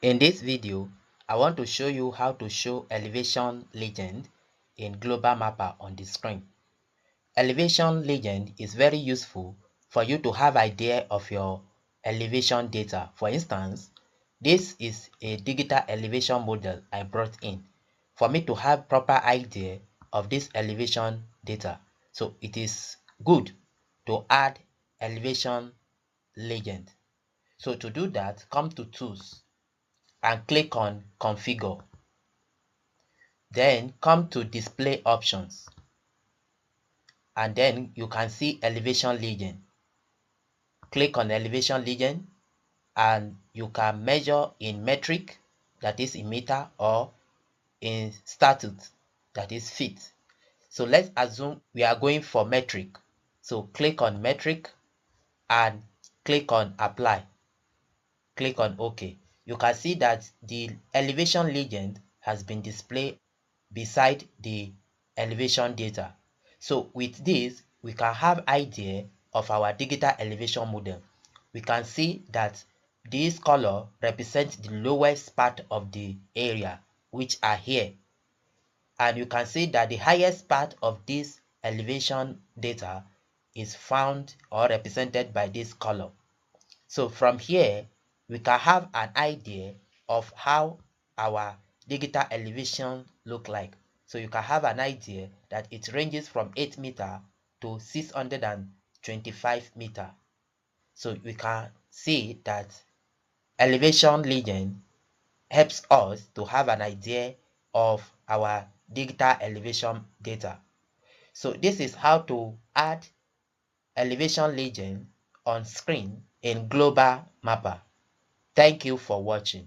In this video, I want to show you how to show elevation legend in global mapper on the screen. Elevation legend is very useful for you to have idea of your elevation data. For instance, this is a digital elevation model I brought in for me to have proper idea of this elevation data. So it is good to add elevation legend. So to do that, come to tools and click on configure. Then come to display options and then you can see elevation legend. Click on elevation legend and you can measure in metric, that is in meter, or in statute, that is feet. So let's assume we are going for metric. So click on metric and click on apply. Click on OK. You can see that the elevation legend has been displayed beside the elevation data. So with this, we can have idea of our digital elevation model. We can see that this color represents the lowest part of the area, which are here. And you can see that the highest part of this elevation data is found or represented by this color. So from here, we can have an idea of how our digital elevation look like. So you can have an idea that it ranges from 8 meter to 625 meter. So we can see that elevation legend helps us to have an idea of our digital elevation data. So this is how to add elevation legend on screen in global mapper. Thank you for watching.